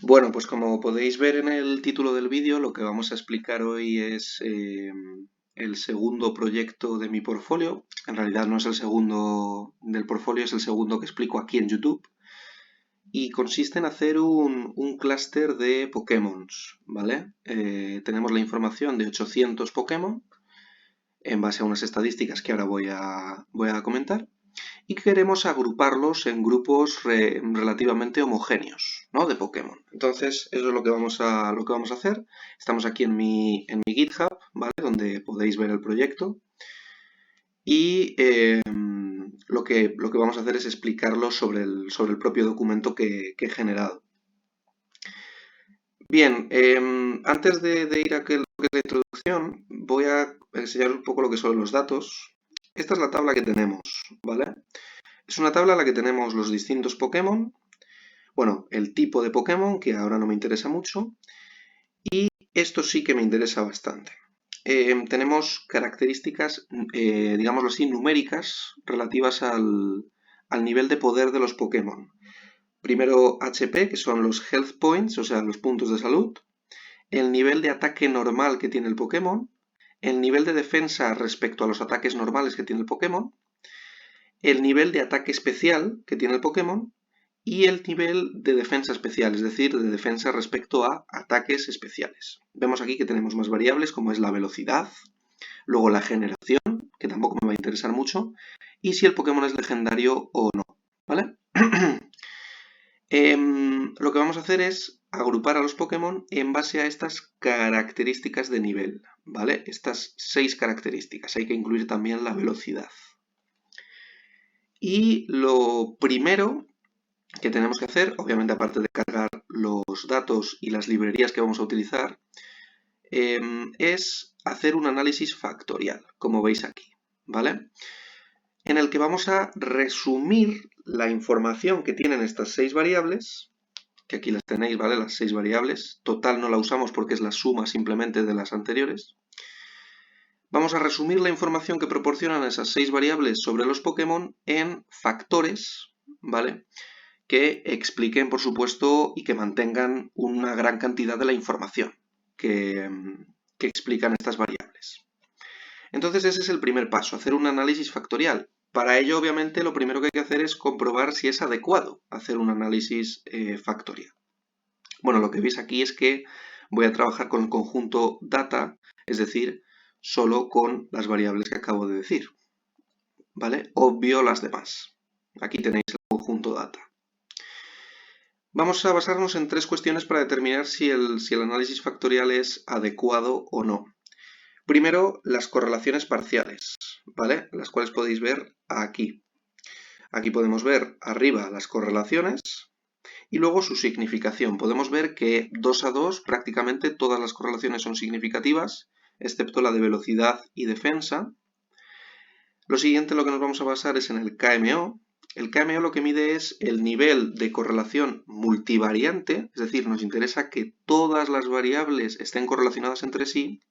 Bueno, pues como podéis ver en el título del vídeo, lo que vamos a explicar hoy es el segundo proyecto de mi portfolio. En realidad no es el segundo del portfolio, es el segundo que explico aquí en YouTube. Y consiste en hacer un clúster de Pokémon, ¿vale? Tenemos la información de 800 Pokémon en base a unas estadísticas que ahora voy a comentar y queremos agruparlos en grupos relativamente homogéneos, ¿no? De Pokémon. Entonces, eso es lo que vamos a hacer. Estamos aquí en mi GitHub, ¿vale? Donde podéis ver el proyecto. Y lo que vamos a hacer es explicarlo sobre el propio documento que he generado. Bien, antes de ir a lo que es la introducción, voy a enseñar un poco lo que son los datos. Esta es la tabla que tenemos, ¿vale? Es una tabla en la que tenemos los distintos Pokémon, bueno, el tipo de Pokémon, que ahora no me interesa mucho, y esto sí que me interesa bastante. Tenemos características, digámoslo así, numéricas relativas al nivel de poder de los Pokémon. Primero HP, que son los Health Points, o sea, los puntos de salud, el nivel de ataque normal que tiene el Pokémon, el nivel de defensa respecto a los ataques normales que tiene el Pokémon, el nivel de ataque especial que tiene el Pokémon y el nivel de defensa especial, es decir, de defensa respecto a ataques especiales. Vemos aquí que tenemos más variables como es la velocidad, luego la generación, que tampoco me va a interesar mucho, y si el Pokémon es legendario o no, ¿vale? Lo que vamos a hacer es agrupar a los Pokémon en base a estas características de nivel, ¿vale? Estas 6 características. Hay que incluir también la velocidad. Y lo primero que tenemos que hacer, obviamente aparte de cargar los datos y las librerías que vamos a utilizar, es hacer un análisis factorial, como veis aquí, ¿vale? En el que vamos a resumir la información que tienen estas 6 variables, que aquí las tenéis, ¿vale? Las 6 variables. Total no la usamos porque es la suma simplemente de las anteriores. Vamos a resumir la información que proporcionan esas 6 variables sobre los Pokémon en factores, ¿vale? Que expliquen, por supuesto, y que mantengan una gran cantidad de la información que, que explican estas variables. Entonces ese es el primer paso, hacer un análisis factorial. Para ello, obviamente, lo primero que hay que hacer es comprobar si es adecuado hacer un análisis factorial. Bueno, lo que veis aquí es que voy a trabajar con el conjunto data, es decir, solo con las variables que acabo de decir, ¿vale? Obvio las demás. Aquí tenéis el conjunto data. Vamos a basarnos en 3 cuestiones para determinar si el análisis factorial es adecuado o no. Primero, las correlaciones parciales, ¿vale? Las cuales podéis ver aquí. Aquí podemos ver arriba las correlaciones y luego su significación. Podemos ver que 2 a 2 prácticamente todas las correlaciones son significativas, excepto la de velocidad y defensa. Lo siguiente, lo que nos vamos a basar es en el KMO. El KMO lo que mide es el nivel de correlación multivariante, es decir, nos interesa que todas las variables estén correlacionadas entre sí.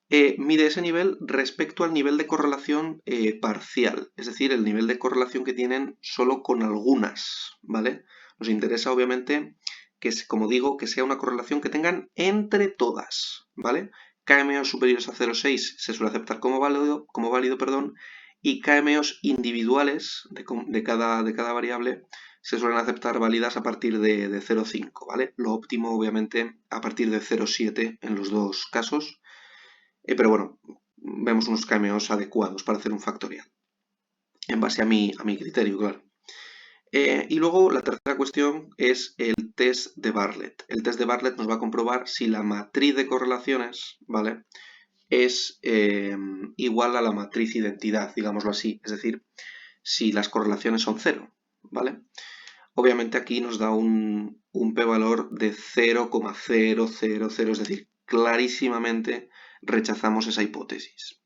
Mide ese nivel respecto al nivel de correlación parcial, es decir, el nivel de correlación que tienen solo con algunas, ¿vale? Nos interesa, obviamente, que, como digo, que sea una correlación que tengan entre todas, ¿vale? KMOs superiores a 0,6 se suele aceptar como válido, perdón, y KMOs individuales de cada variable se suelen aceptar válidas a partir de 0,5, ¿vale? Lo óptimo, obviamente, a partir de 0,7 en los dos casos. Pero bueno, vemos unos KMOs adecuados para hacer un factorial, en base a mi criterio, claro. Y luego la tercera cuestión es el test de Bartlett. El test de Bartlett nos va a comprobar si la matriz de correlaciones, ¿vale?, es igual a la matriz identidad, digámoslo así. Es decir, si las correlaciones son 0, ¿vale? Obviamente aquí nos da un p-valor de 0,000, es decir, clarísimamente rechazamos esa hipótesis.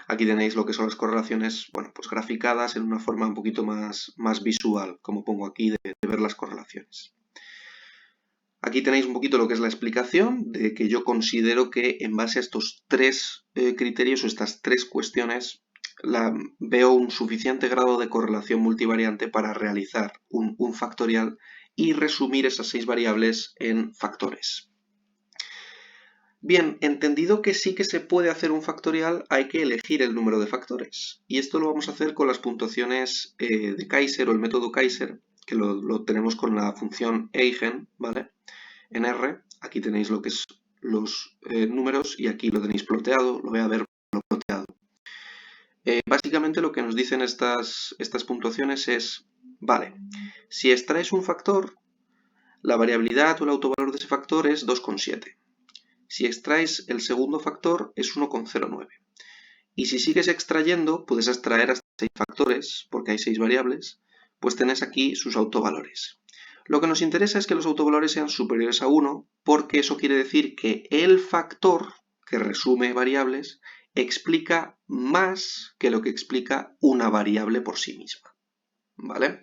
Aquí tenéis lo que son las correlaciones, bueno, pues graficadas en una forma un poquito más visual, como pongo aquí, de ver las correlaciones. Aquí tenéis un poquito lo que es la explicación de que yo considero que en base a estos 3 criterios o estas 3 cuestiones veo un suficiente grado de correlación multivariante para realizar un factorial y resumir esas 6 variables en factores. Bien, entendido que sí que se puede hacer un factorial, hay que elegir el número de factores. Y esto lo vamos a hacer con las puntuaciones de Kaiser o el método Kaiser, que lo tenemos con la función eigen, ¿vale? En R, aquí tenéis lo que es los números y aquí lo tenéis ploteado, lo voy a ver ploteado. Básicamente lo que nos dicen estas puntuaciones es, vale, si extraes un factor, la variabilidad o el autovalor de ese factor es 2,7. Si extraes el segundo factor es 1,09. Y si sigues extrayendo, puedes extraer hasta 6 factores, porque hay 6 variables, pues tenés aquí sus autovalores. Lo que nos interesa es que los autovalores sean superiores a 1, porque eso quiere decir que el factor que resume variables explica más que lo que explica una variable por sí misma. ¿Vale?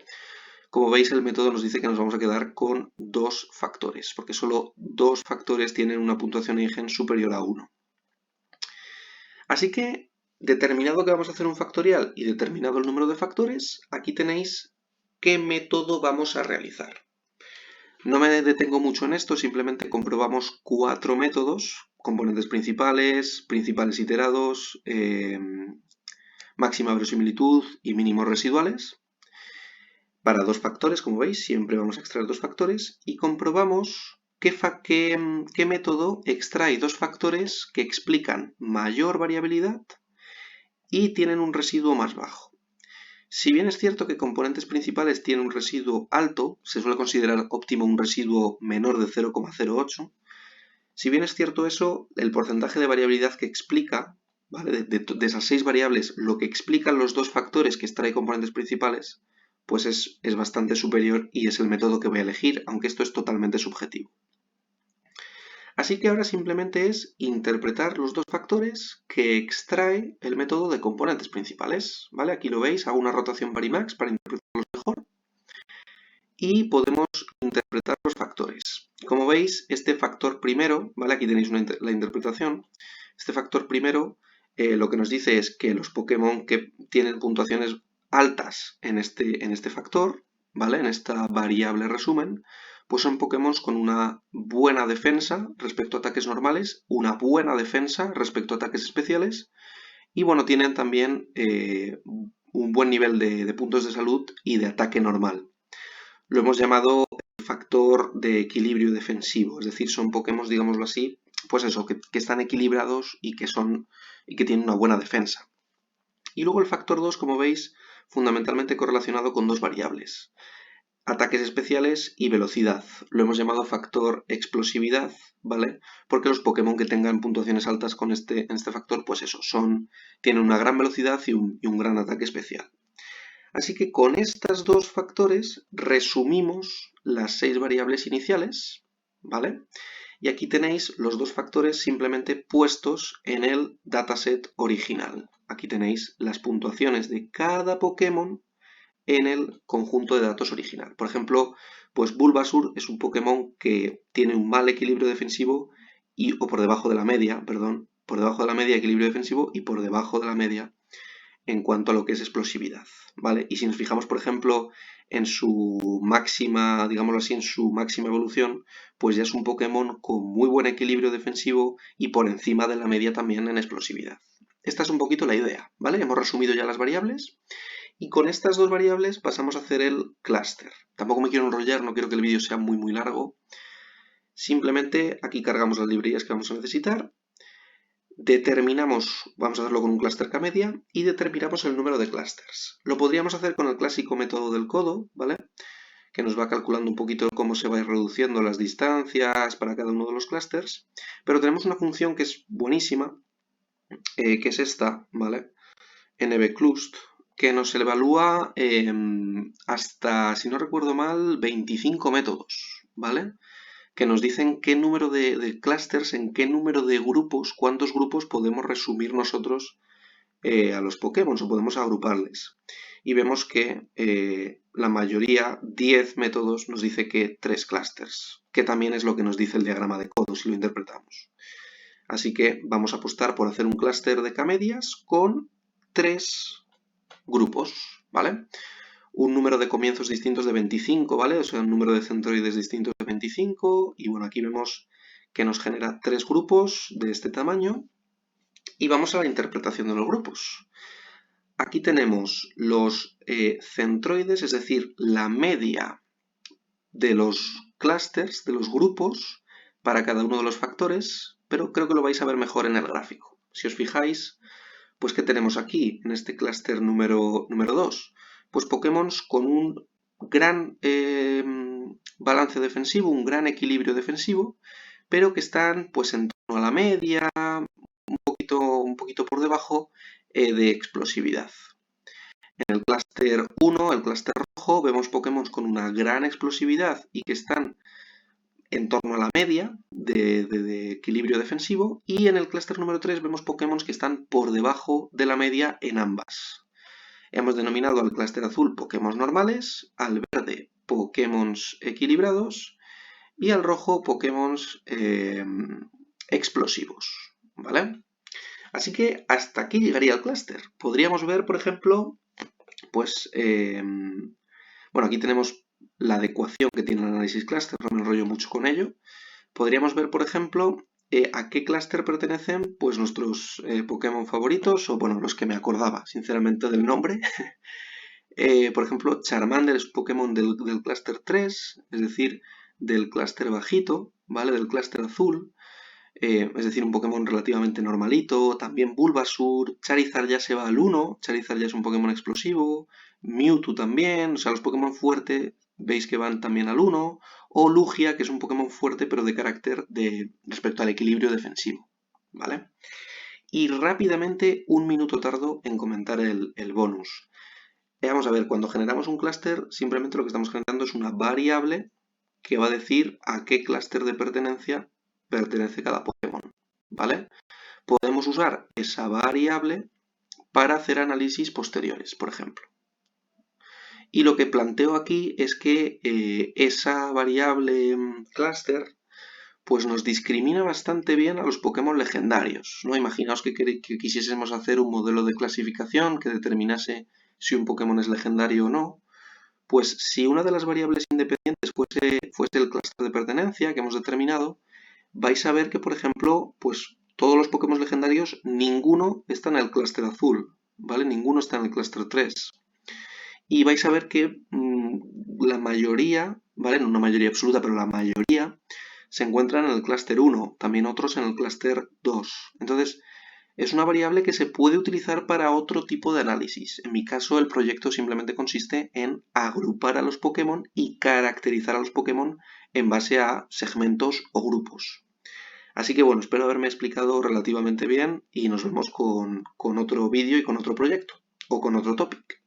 Como veis, el método nos dice que nos vamos a quedar con 2 factores, porque solo 2 factores tienen una puntuación eigen superior a 1. Así que, determinado que vamos a hacer un factorial y determinado el número de factores, aquí tenéis qué método vamos a realizar. No me detengo mucho en esto, simplemente comprobamos 4 métodos: componentes principales, principales iterados, máxima verosimilitud y mínimos residuales. Para 2 factores, como veis, siempre vamos a extraer 2 factores y comprobamos qué método extrae 2 factores que explican mayor variabilidad y tienen un residuo más bajo. Si bien es cierto que componentes principales tienen un residuo alto, se suele considerar óptimo un residuo menor de 0,08. Si bien es cierto eso, el porcentaje de variabilidad que explica, ¿vale? de esas 6 variables, lo que explican los 2 factores que extrae componentes principales, pues es bastante superior y es el método que voy a elegir, aunque esto es totalmente subjetivo. Así que ahora simplemente es interpretar los 2 factores que extrae el método de componentes principales, ¿vale? Aquí lo veis, hago una rotación varimax para interpretarlos mejor y podemos interpretar los factores. Como veis, este factor primero, ¿vale? Aquí tenéis la interpretación. Este factor primero lo que nos dice es que los Pokémon que tienen puntuaciones altas en este factor, ¿vale? En esta variable resumen, pues son Pokémon con una buena defensa respecto a ataques normales, una buena defensa respecto a ataques especiales y, bueno, tienen también un buen nivel de puntos de salud y de ataque normal. Lo hemos llamado el factor de equilibrio defensivo, es decir, son Pokémon, digámoslo así, pues eso, que están equilibrados y que tienen una buena defensa. Y luego el factor 2, como veis, fundamentalmente correlacionado con 2 variables: ataques especiales y velocidad. Lo hemos llamado factor explosividad, ¿vale? Porque los Pokémon que tengan puntuaciones altas en este factor, pues eso, tienen una gran velocidad y un gran ataque especial. Así que con estos 2 factores resumimos las 6 variables iniciales, ¿vale? Y aquí tenéis los 2 factores simplemente puestos en el dataset original. Aquí tenéis las puntuaciones de cada Pokémon en el conjunto de datos original. Por ejemplo, pues Bulbasaur es un Pokémon que tiene un mal equilibrio defensivo o por debajo de la media, perdón, por debajo de la media equilibrio defensivo y por debajo de la media en cuanto a lo que es explosividad, ¿vale? Y si nos fijamos, por ejemplo, en su máxima, digámoslo así, en su máxima evolución, pues ya es un Pokémon con muy buen equilibrio defensivo y por encima de la media también en explosividad. Esta es un poquito la idea, ¿vale? Hemos resumido ya las variables y con estas 2 variables pasamos a hacer el clúster. Tampoco me quiero enrollar, no quiero que el vídeo sea muy largo. Simplemente aquí cargamos las librerías que vamos a necesitar. Vamos a hacerlo con un clúster K-media y determinamos el número de clústeres. Lo podríamos hacer con el clásico método del codo, ¿vale? Que nos va calculando un poquito cómo se va a ir reduciendo las distancias para cada uno de los clústeres, pero tenemos una función que es buenísima, que es esta, ¿vale? nbclust, que nos evalúa hasta, si no recuerdo mal, 25 métodos, ¿vale? Que nos dicen qué número de clústeres, en qué número de grupos, cuántos grupos podemos resumir nosotros a los Pokémon o podemos agruparles. Y vemos que la mayoría, 10 métodos, nos dice que 3 clústeres, que también es lo que nos dice el diagrama de codo si lo interpretamos. Así que vamos a apostar por hacer un clúster de K-medias con 3 grupos, ¿vale? un número de comienzos distintos de 25, ¿vale? O sea, un número de centroides distintos de 25. Y bueno, aquí vemos que nos genera 3 grupos de este tamaño. Y vamos a la interpretación de los grupos. Aquí tenemos los centroides, es decir, la media de los clústeres, de los grupos, para cada uno de los factores, pero creo que lo vais a ver mejor en el gráfico. Si os fijáis, pues ¿qué tenemos aquí en este clúster número 2? Pues Pokémon con un gran balance defensivo, un gran equilibrio defensivo, pero que están pues en torno a la media, un poquito por debajo de explosividad. En el clúster 1, el clúster rojo, vemos Pokémon con una gran explosividad y que están en torno a la media de equilibrio defensivo, y en el clúster número 3 vemos Pokémon que están por debajo de la media en ambas. Hemos denominado al clúster azul Pokémon normales, al verde Pokémon equilibrados y al rojo Pokémon explosivos, ¿vale? Así que hasta aquí llegaría el clúster. Podríamos ver, por ejemplo, pues, bueno, aquí tenemos la adecuación que tiene el análisis clúster, no me enrollo mucho con ello. Podríamos ver, por ejemplo, a qué clúster pertenecen pues nuestros Pokémon favoritos, o bueno, los que me acordaba, sinceramente, del nombre. Por ejemplo, Charmander es un Pokémon del clúster 3, es decir, del clúster bajito, ¿vale? Del clúster azul. Es decir, un Pokémon relativamente normalito. También Bulbasaur, Charizard ya se va al 1, Charizard ya es un Pokémon explosivo, Mewtwo también, o sea, los Pokémon fuertes veis que van también al 1, o Lugia, que es un Pokémon fuerte pero de carácter respecto al equilibrio defensivo, ¿vale? Y rápidamente, un minuto tardo en comentar el bonus. Vamos a ver, cuando generamos un clúster, simplemente lo que estamos generando es una variable que va a decir a qué clúster de pertenencia pertenece cada Pokémon, ¿vale? Podemos usar esa variable para hacer análisis posteriores, por ejemplo. Y lo que planteo aquí es que esa variable clúster pues nos discrimina bastante bien a los Pokémon legendarios, ¿no? Imaginaos que quisiésemos hacer un modelo de clasificación que determinase si un Pokémon es legendario o no. Pues si una de las variables independientes fuese el clúster de pertenencia que hemos determinado, vais a ver que, por ejemplo, pues todos los Pokémon legendarios, ninguno está en el clúster azul, ¿vale? Ninguno está en el clúster 3. Y vais a ver que la mayoría, ¿vale? No una mayoría absoluta, pero la mayoría se encuentran en el clúster 1, también otros en el clúster 2. Entonces, es una variable que se puede utilizar para otro tipo de análisis. En mi caso, el proyecto simplemente consiste en agrupar a los Pokémon y caracterizar a los Pokémon en base a segmentos o grupos. Así que bueno, espero haberme explicado relativamente bien y nos vemos con otro vídeo y con otro proyecto o con otro topic.